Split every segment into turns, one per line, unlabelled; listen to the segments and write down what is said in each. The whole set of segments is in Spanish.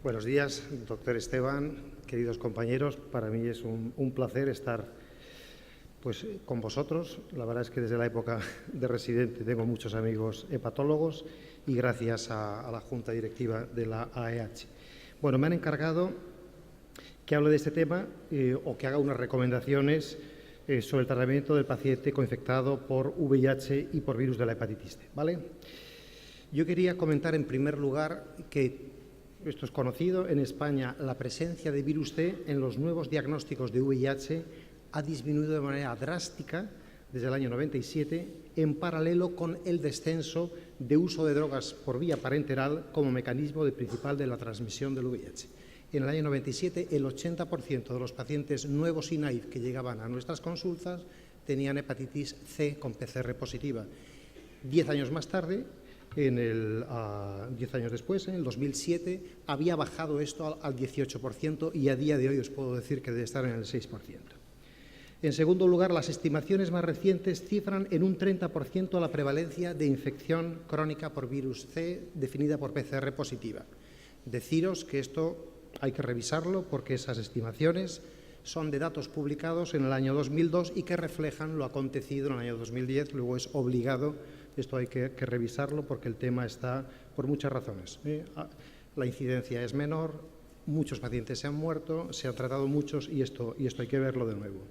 Buenos días, doctor Esteban, queridos compañeros. Para mí es un placer estar con vosotros. La verdad es que desde la época de residente tengo muchos amigos hepatólogos y gracias a la Junta Directiva de la AEH. Bueno, me han encargado que hable de este tema o que haga unas recomendaciones sobre el tratamiento del paciente coinfectado por VIH y por virus de la hepatitis C, ¿vale? Yo quería comentar en primer lugar que esto es conocido, en España la presencia de virus C en los nuevos diagnósticos de VIH ha disminuido de manera drástica desde el año 97, en paralelo con el descenso de uso de drogas por vía parenteral como mecanismo principal de la transmisión del VIH. En el año 97, el 80% de los pacientes nuevos y naive que llegaban a nuestras consultas tenían hepatitis C con PCR positiva. 10 años más tarde, 10 años después, en el 2007, había bajado esto al 18% y a día de hoy os puedo decir que debe estar en el 6%. En segundo lugar, las estimaciones más recientes cifran en un 30% la prevalencia de infección crónica por virus C definida por PCR positiva. Deciros que esto hay que revisarlo porque esas estimaciones son de datos publicados en el año 2002 y que reflejan lo acontecido en el año 2010, luego es obligado. Esto hay que revisarlo porque el tema está por muchas razones. La incidencia es menor, muchos pacientes se han muerto, se han tratado muchos y esto hay que verlo de nuevo.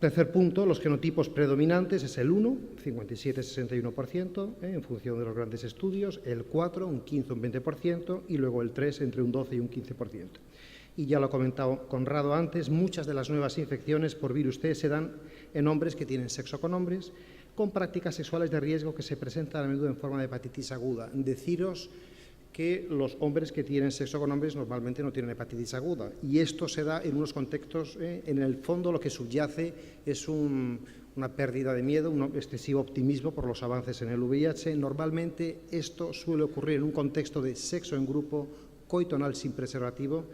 Tercer punto, los genotipos predominantes es el 1, 57-61%, en función de los grandes estudios, el 4, un 15, un 20%, y luego el 3, entre un 12 y un 15%. Y ya lo ha comentado Conrado antes, muchas de las nuevas infecciones por virus C se dan en hombres que tienen sexo con hombres, con prácticas sexuales de riesgo que se presentan a menudo en forma de hepatitis aguda. Deciros que los hombres que tienen sexo con hombres normalmente no tienen hepatitis aguda y esto se da en unos contextos, en el fondo lo que subyace es una pérdida de miedo, un excesivo optimismo por los avances en el VIH. Normalmente esto suele ocurrir en un contexto de sexo en grupo, coito anal sin preservativo,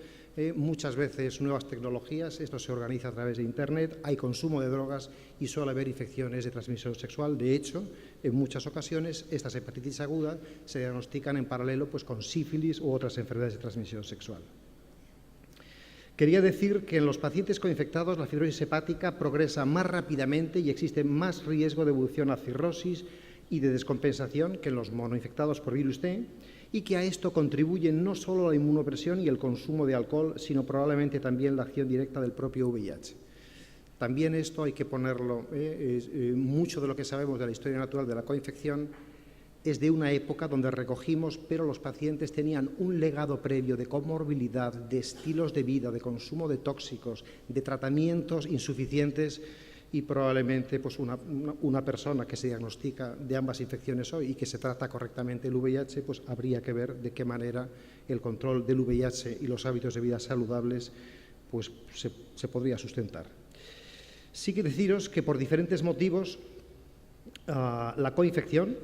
muchas veces nuevas tecnologías, esto se organiza a través de Internet, hay consumo de drogas y suele haber infecciones de transmisión sexual. De hecho, en muchas ocasiones estas hepatitis agudas se diagnostican en paralelo con sífilis u otras enfermedades de transmisión sexual. Quería decir que en los pacientes coinfectados la fibrosis hepática progresa más rápidamente y existe más riesgo de evolución a cirrosis y de descompensación que en los monoinfectados por virus C, y que a esto contribuyen no solo la inmunopresión y el consumo de alcohol, sino probablemente también la acción directa del propio VIH. También esto hay que ponerlo, mucho de lo que sabemos de la historia natural de la coinfección es de una época donde recogimos, pero los pacientes tenían un legado previo de comorbilidad, de estilos de vida, de consumo de tóxicos, de tratamientos insuficientes y probablemente una persona que se diagnostica de ambas infecciones hoy y que se trata correctamente el VIH, habría que ver de qué manera el control del VIH y los hábitos de vida saludables se podría sustentar. Sí que deciros que por diferentes motivos la coinfección,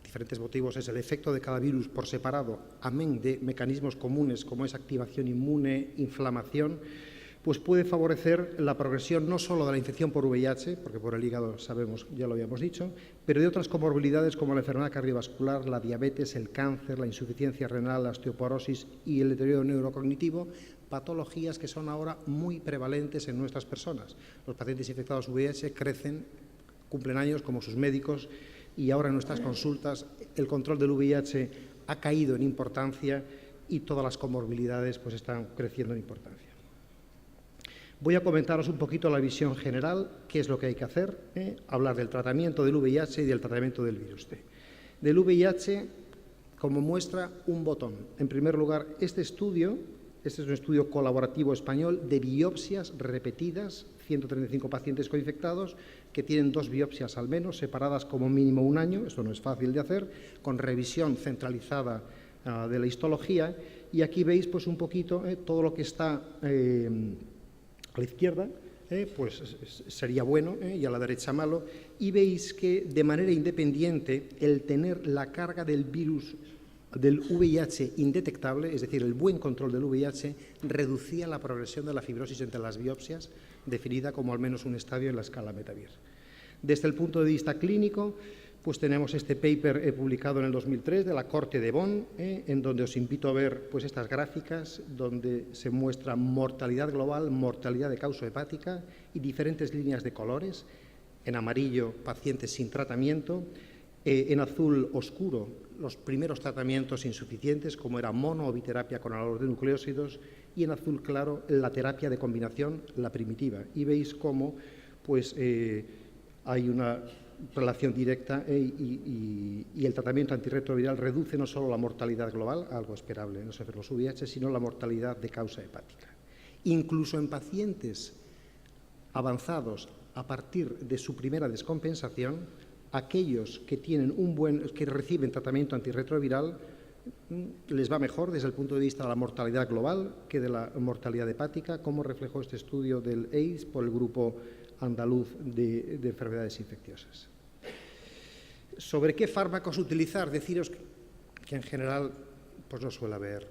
diferentes motivos es el efecto de cada virus por separado, amén de mecanismos comunes como es activación inmune, inflamación, puede favorecer la progresión no solo de la infección por VIH, porque por el hígado sabemos, ya lo habíamos dicho, pero de otras comorbilidades como la enfermedad cardiovascular, la diabetes, el cáncer, la insuficiencia renal, la osteoporosis y el deterioro neurocognitivo, patologías que son ahora muy prevalentes en nuestras personas. Los pacientes infectados VIH crecen, cumplen años como sus médicos y ahora en nuestras consultas el control del VIH ha caído en importancia y todas las comorbilidades están creciendo en importancia. Voy a comentaros un poquito la visión general, qué es lo que hay que hacer, hablar del tratamiento del VIH y del tratamiento del virus C. Del VIH, como muestra, un botón. En primer lugar, este es un estudio colaborativo español de biopsias repetidas, 135 pacientes coinfectados que tienen 2 biopsias al menos, separadas como mínimo un año, esto no es fácil de hacer, con revisión centralizada de la histología, y aquí veis un poquito todo lo que está a la izquierda, sería bueno y a la derecha malo, y veis que de manera independiente el tener la carga del virus del VIH indetectable, es decir, el buen control del VIH, reducía la progresión de la fibrosis entre las biopsias, definida como al menos un estadio en la escala Metavir. Desde el punto de vista clínico, pues tenemos este paper publicado en el 2003 de la Corte de Bonn, en donde os invito a ver pues, estas gráficas donde se muestra mortalidad global, mortalidad de causa hepática y diferentes líneas de colores. En amarillo, pacientes sin tratamiento. En azul oscuro, los primeros tratamientos insuficientes, como era mono o biterapia con análogos de nucleósidos. Y en azul claro, la terapia de combinación, la primitiva. Y veis cómo pues, hay una relación directa y el tratamiento antirretroviral reduce no solo la mortalidad global, algo esperable en los enfermos VIH, sino la mortalidad de causa hepática. Incluso en pacientes avanzados a partir de su primera descompensación, aquellos que reciben tratamiento antirretroviral les va mejor desde el punto de vista de la mortalidad global que de la mortalidad hepática, como reflejó este estudio del AIDS por el grupo andaluz de enfermedades infecciosas. ¿Sobre qué fármacos utilizar? Deciros que en general pues no suele haber,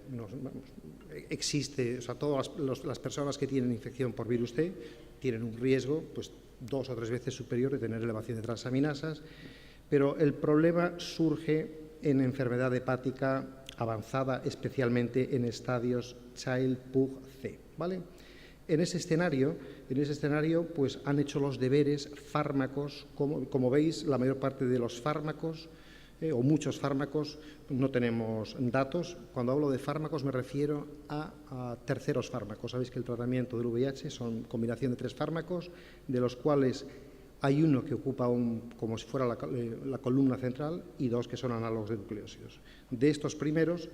existe, o sea, todas las personas que tienen infección por virus T tienen un riesgo pues 2 o 3 veces superior de tener elevación de transaminasas, pero el problema surge en enfermedad hepática avanzada, especialmente en estadios Child-Pugh-C, ¿vale? En ese escenario pues, han hecho los deberes fármacos, como veis, la mayor parte de los fármacos, o muchos fármacos, no tenemos datos. Cuando hablo de fármacos me refiero a terceros fármacos. Sabéis que el tratamiento del VIH son combinación de 3 fármacos, de los cuales hay uno que ocupa como si fuera la columna central y 2 que son análogos de nucleósidos. De estos primeros,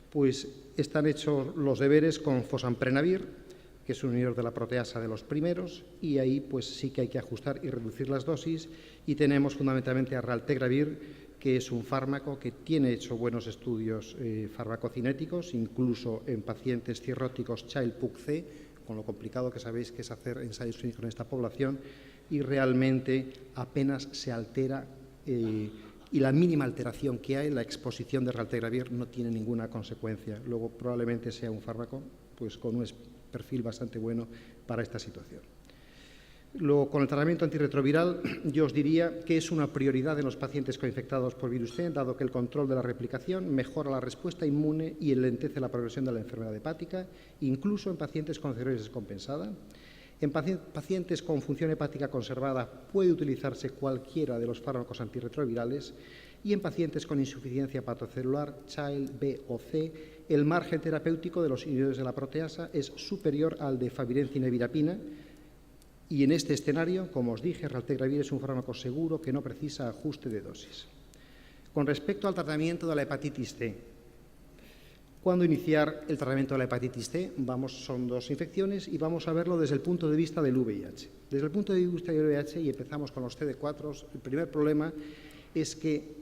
pues están hechos los deberes con fosamprenavir, que es un inhibidor de la proteasa de los primeros, y ahí pues sí que hay que ajustar y reducir las dosis, y tenemos fundamentalmente a raltegravir, que es un fármaco que tiene hecho buenos estudios farmacocinéticos, incluso en pacientes cirróticos Child-Pugh-C, con lo complicado que sabéis que es hacer ensayos clínicos en esta población, y realmente apenas se altera, y la mínima alteración que hay, la exposición de raltegravir no tiene ninguna consecuencia. Luego probablemente sea un fármaco pues, con un perfil bastante bueno para esta situación. Luego, con el tratamiento antirretroviral, yo os diría que es una prioridad en los pacientes coinfectados por virus T, dado que el control de la replicación mejora la respuesta inmune y enlentece la progresión de la enfermedad hepática, incluso en pacientes con cirrosis descompensada. En pacientes con función hepática conservada puede utilizarse cualquiera de los fármacos antirretrovirales, y en pacientes con insuficiencia hepatocelular, Child, B o C, el margen terapéutico de los inhibidores de la proteasa es superior al de favirencina y virapina, y en este escenario, como os dije, raltegravir es un fármaco seguro que no precisa ajuste de dosis. Con respecto al tratamiento de la hepatitis C, ¿cuándo iniciar el tratamiento de la hepatitis C? Son 2 infecciones y vamos a verlo desde el punto de vista del VIH. Desde el punto de vista del VIH, y empezamos con los CD4, el primer problema es que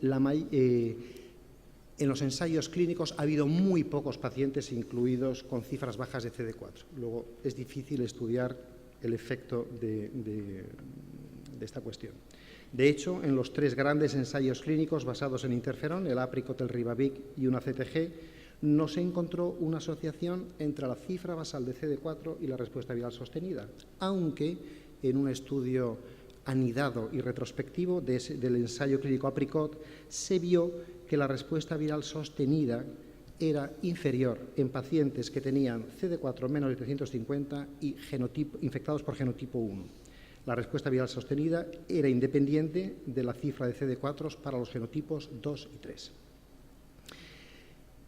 en los ensayos clínicos ha habido muy pocos pacientes incluidos con cifras bajas de CD4. Luego es difícil estudiar el efecto de esta cuestión. De hecho, en los 3 grandes ensayos clínicos basados en interferón, el Apricot, el Ribavic y una CTG, no se encontró una asociación entre la cifra basal de CD4 y la respuesta viral sostenida, aunque en un estudio anidado y retrospectivo del ensayo clínico Apricot se vio que la respuesta viral sostenida era inferior en pacientes que tenían CD4 menos de 350 y infectados por genotipo 1. La respuesta viral sostenida era independiente de la cifra de CD4 para los genotipos 2 y 3.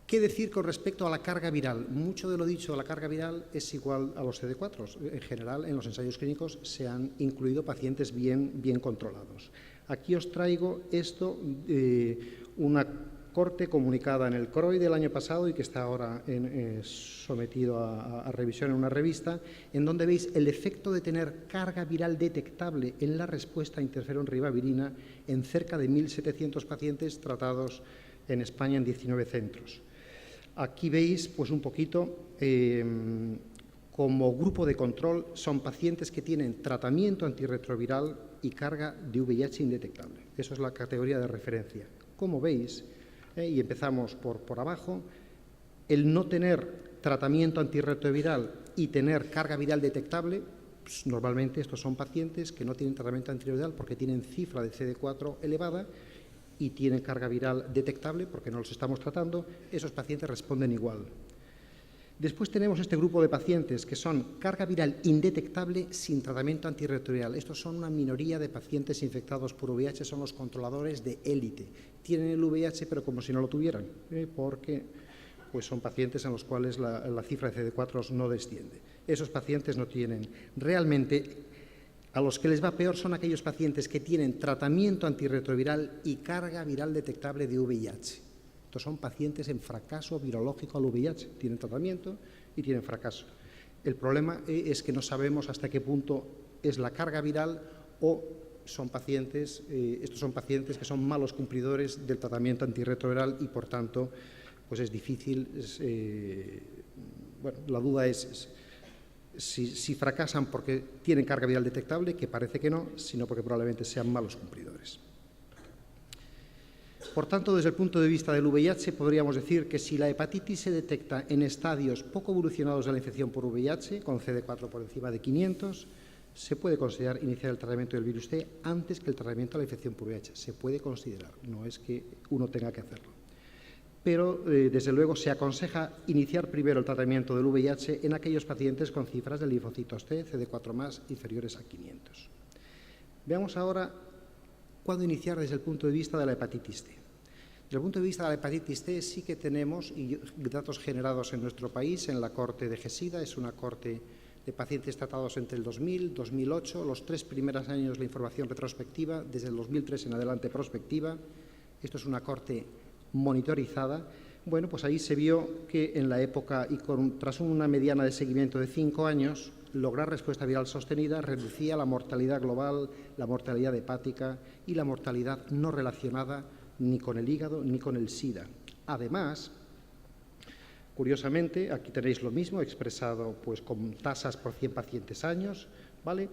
¿Qué decir con respecto a la carga viral? Mucho de lo dicho de la carga viral es igual a los CD4. En general, en los ensayos clínicos se han incluido pacientes bien controlados. Aquí os traigo una corte comunicada en el CROI del año pasado y que está ahora sometido a revisión en una revista, en donde veis el efecto de tener carga viral detectable en la respuesta a interferón-ribavirina en cerca de 1.700 pacientes tratados en España en 19 centros. Aquí veis pues un poquito como grupo de control son pacientes que tienen tratamiento antirretroviral y carga de VIH indetectable. Eso es la categoría de referencia. Como veis, y empezamos por abajo, el no tener tratamiento antirretroviral y tener carga viral detectable, pues normalmente estos son pacientes que no tienen tratamiento antirretroviral porque tienen cifra de CD4 elevada y tienen carga viral detectable, porque no los estamos tratando, esos pacientes responden igual. Después tenemos este grupo de pacientes que son carga viral indetectable sin tratamiento antirretroviral. Estos son una minoría de pacientes infectados por VIH, son los controladores de élite. Tienen el VIH, pero como si no lo tuvieran, porque pues son pacientes en los cuales la cifra de CD4 no desciende. Esos pacientes no tienen. Realmente, a los que les va peor son aquellos pacientes que tienen tratamiento antirretroviral y carga viral detectable de VIH. Estos son pacientes en fracaso virológico al VIH. Tienen tratamiento y tienen fracaso. El problema es que no sabemos hasta qué punto es la carga viral o son pacientes, estos son pacientes que son malos cumplidores del tratamiento antirretroviral y, por tanto, pues es difícil. Bueno, la duda es si fracasan porque tienen carga viral detectable, que parece que no, sino porque probablemente sean malos cumplidores. Por tanto, desde el punto de vista del VIH, podríamos decir que si la hepatitis se detecta en estadios poco evolucionados de la infección por VIH, con CD4 por encima de 500, se puede considerar iniciar el tratamiento del virus T antes que el tratamiento de la infección por VIH. Se puede considerar, no es que uno tenga que hacerlo. Pero, desde luego, se aconseja iniciar primero el tratamiento del VIH en aquellos pacientes con cifras de linfocitos T, CD4+, inferiores a 500. Veamos ahora cuándo iniciar desde el punto de vista de la hepatitis T. Desde el punto de vista de la hepatitis T sí que tenemos datos generados en nuestro país en la corte de GESIDA. Es una corte de pacientes tratados entre el 2000 y 2008. Los 3 primeros años la información retrospectiva, desde el 2003 en adelante prospectiva. Esto es una corte monitorizada. Bueno, pues ahí se vio que en la época y tras una mediana de seguimiento de 5 años, lograr respuesta viral sostenida reducía la mortalidad global, la mortalidad hepática y la mortalidad no relacionada ni con el hígado ni con el SIDA. Además, curiosamente, aquí tenéis lo mismo expresado pues con tasas por 100 pacientes años, ¿vale?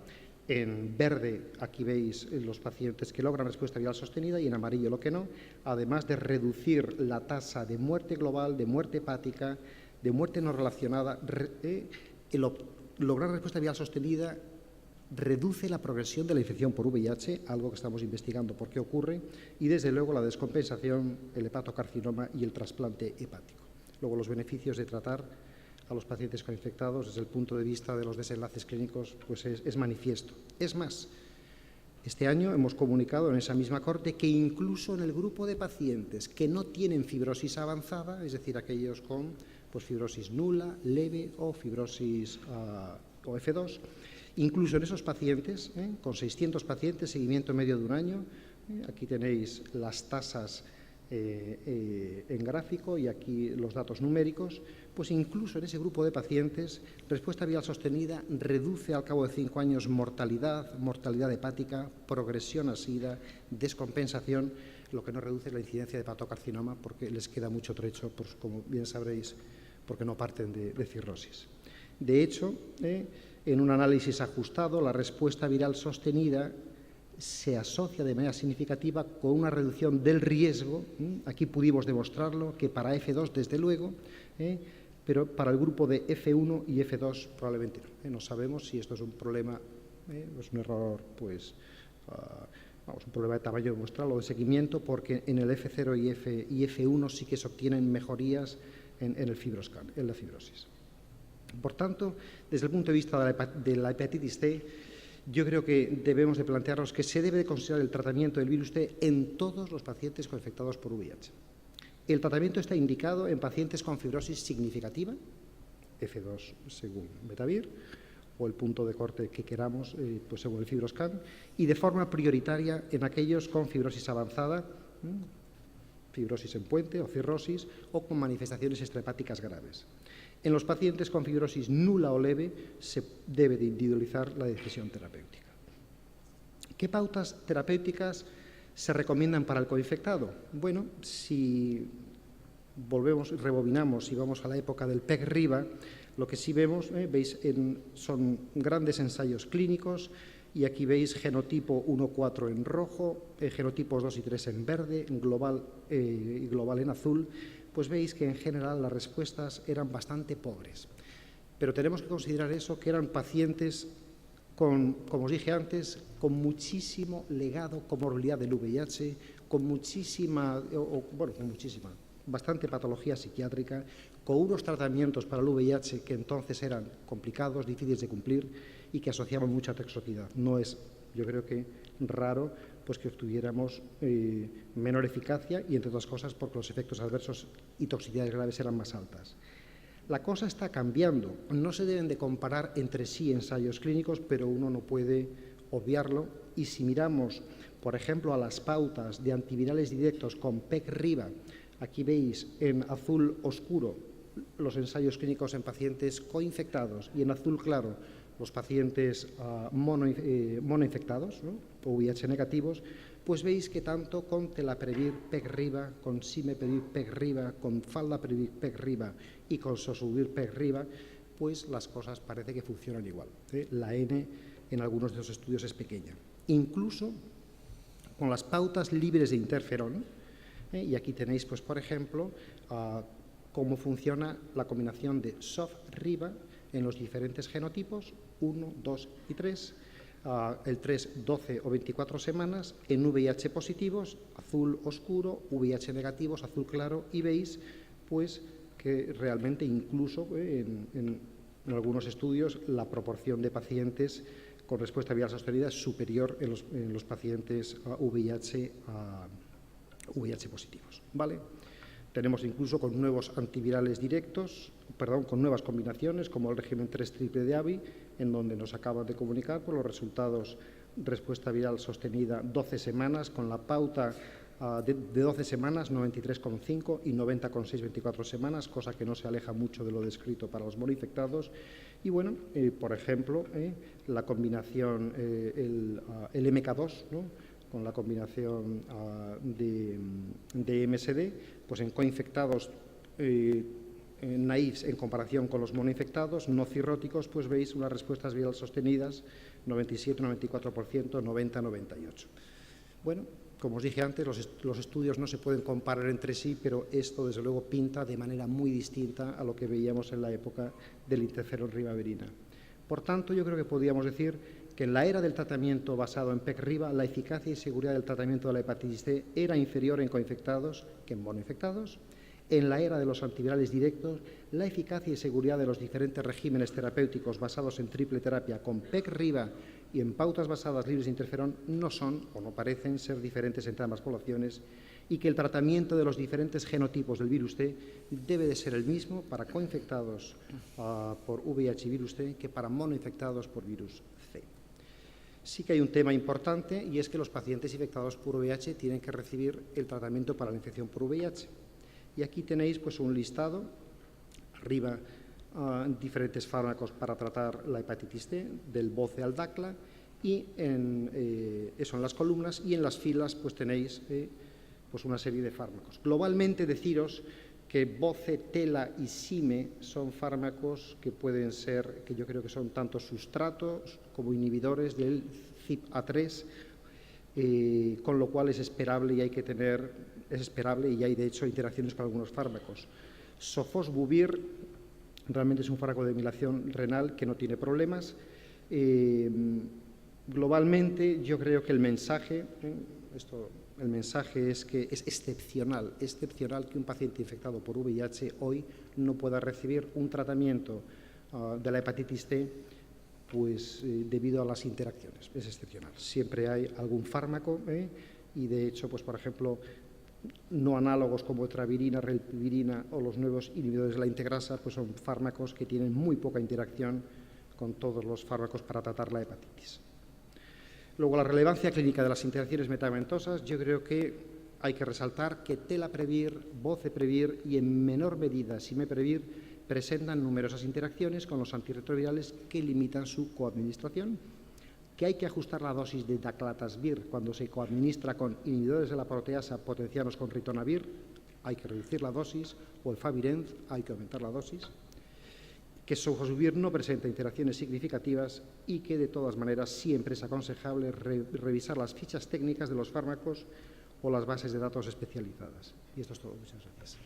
En verde aquí veis los pacientes que logran respuesta viral sostenida y en amarillo lo que no, además de reducir la tasa de muerte global, de muerte hepática, de muerte no relacionada. Lograr respuesta viral sostenida reduce la progresión de la infección por VIH, algo que estamos investigando por qué ocurre, y desde luego la descompensación, el hepatocarcinoma y el trasplante hepático. Luego los beneficios de tratar a los pacientes coinfectados desde el punto de vista de los desenlaces clínicos pues es manifiesto. Es más, este año hemos comunicado en esa misma corte que incluso en el grupo de pacientes que no tienen fibrosis avanzada, es decir, aquellos con pues, fibrosis nula, leve o fibrosis o F2, incluso en esos pacientes, con 600 pacientes, seguimiento medio de un año, aquí tenéis las tasas en gráfico y aquí los datos numéricos, pues incluso en ese grupo de pacientes, respuesta viral sostenida reduce al cabo de 5 años mortalidad hepática, progresión a SIDA, descompensación, lo que no reduce la incidencia de hepatocarcinoma porque les queda mucho trecho, pues, como bien sabréis, porque no parten de cirrosis. De hecho, en un análisis ajustado, la respuesta viral sostenida se asocia de manera significativa con una reducción del riesgo. Aquí pudimos demostrarlo, que para F2 desde luego, pero para el grupo de F1 y F2 probablemente no. No sabemos si esto es un problema, es un error, pues, un problema de tamaño muestral o de seguimiento, porque en el F0 y F1 sí que se obtienen mejorías en el FibroScan, en la fibrosis. Por tanto, desde el punto de vista de la hepatitis T, yo creo que debemos de plantearnos que se debe de considerar el tratamiento del virus T en todos los pacientes coinfectados por VIH. El tratamiento está indicado en pacientes con fibrosis significativa, F2 según Metavir, o el punto de corte que queramos, pues según el FibroScan, y de forma prioritaria en aquellos con fibrosis avanzada, fibrosis en puente o cirrosis, o con manifestaciones extrahepáticas graves. En los pacientes con fibrosis nula o leve se debe de individualizar la decisión terapéutica. ¿Qué pautas terapéuticas se recomiendan para el coinfectado? Bueno, si rebobinamos y vamos a la época del PEC-RIVA, lo que sí vemos, veis, son grandes ensayos clínicos y aquí veis genotipo 1-4 en rojo, genotipos 2 y 3 en verde, global y global en azul. Pues veis que en general las respuestas eran bastante pobres. Pero tenemos que considerar eso, que eran pacientes con, como os dije antes, con muchísimo legado comorbilidad del VIH, con bastante patología psiquiátrica, con unos tratamientos para el VIH que entonces eran complicados, difíciles de cumplir y que asociaban mucha toxicidad. No es, yo creo que raro, pues que obtuviéramos menor eficacia y, entre otras cosas, porque los efectos adversos y toxicidades graves eran más altas. La cosa está cambiando. No se deben de comparar entre sí ensayos clínicos, pero uno no puede obviarlo. Y si miramos, por ejemplo, a las pautas de antivirales directos con PEC-RIBA, aquí veis en azul oscuro los ensayos clínicos en pacientes coinfectados y en azul claro los pacientes monoinfectados, ¿no? o VIH negativos, pues veis que tanto con telaprevir PEC-RIBA, con simepredil PEC-RIBA, con faldaprevir PEC-RIBA y con sosubir PEC-RIBA, pues las cosas parece que funcionan igual. La N en algunos de los estudios es pequeña. Incluso con las pautas libres de interferón, y aquí tenéis, pues, por ejemplo, cómo funciona la combinación de SOF-RIBA en los diferentes genotipos, 1, 2 y 3, el 3, 12 o 24 semanas, en VIH positivos, azul oscuro, VIH negativos, azul claro, y veis pues que realmente incluso en algunos estudios la proporción de pacientes con respuesta viral sostenida es superior en los pacientes VIH positivos, ¿vale? Tenemos incluso con nuevos antivirales directos, con nuevas combinaciones, como el régimen 3 triple de AVI, en donde nos acaban de comunicar por los resultados respuesta viral sostenida 12 semanas, con la pauta de 12 semanas, 93,5 y 90,6, 24 semanas, cosa que no se aleja mucho de lo descrito para los monoinfectados. Y bueno, por ejemplo, la combinación, el MK2, ¿no? con la combinación de MSD, pues en coinfectados naïfs en comparación con los monoinfectados, no cirróticos, pues veis unas respuestas virales sostenidas, 97, 94%, 90, 98. Bueno, como os dije antes, los estudios no se pueden comparar entre sí, pero esto desde luego pinta de manera muy distinta a lo que veíamos en la época del interferón ribavirina. Por tanto, yo creo que podríamos decir que en la era del tratamiento basado en PEC-RIBA, la eficacia y seguridad del tratamiento de la hepatitis C era inferior en coinfectados que en monoinfectados. En la era de los antivirales directos, la eficacia y seguridad de los diferentes regímenes terapéuticos basados en triple terapia con PEC-RIBA y en pautas basadas libres de interferón no son o no parecen ser diferentes entre ambas poblaciones, y que el tratamiento de los diferentes genotipos del virus T debe de ser el mismo para coinfectados por VIH y virus T que para monoinfectados por virus C. Sí que hay un tema importante, y es que los pacientes infectados por VIH tienen que recibir el tratamiento para la infección por VIH. Y aquí tenéis pues un listado, arriba diferentes fármacos para tratar la hepatitis C, del BOCE al DACLA, y eso en las columnas, y en las filas pues tenéis pues una serie de fármacos. Globalmente deciros que BOCE, TELA y SIME son fármacos que pueden ser, que yo creo que son tanto sustratos como inhibidores del CYP-A3, con lo cual es esperable y hay de hecho interacciones con algunos fármacos. Sofosbuvir realmente es un fármaco de demyelación renal que no tiene problemas. Globalmente yo creo que el mensaje es que es excepcional que un paciente infectado por VIH hoy no pueda recibir un tratamiento de la hepatitis C pues debido a las interacciones. Es excepcional. Siempre hay algún fármaco y de hecho, pues por ejemplo, no análogos como etravirina, relpivirina o los nuevos inhibidores de la integrasa, pues son fármacos que tienen muy poca interacción con todos los fármacos para tratar la hepatitis. Luego, la relevancia clínica de las interacciones medicamentos, yo creo que hay que resaltar que telaprevir, boceprevir y en menor medida simepredil presentan numerosas interacciones con los antirretrovirales que limitan su coadministración, que hay que ajustar la dosis de daclatasvir cuando se coadministra con inhibidores de la proteasa potenciados con ritonavir, hay que reducir la dosis, o el favirenz, hay que aumentar la dosis, que sofosbuvir no presenta interacciones significativas y que de todas maneras siempre es aconsejable revisar las fichas técnicas de los fármacos o las bases de datos especializadas. Y esto es todo. Muchas gracias.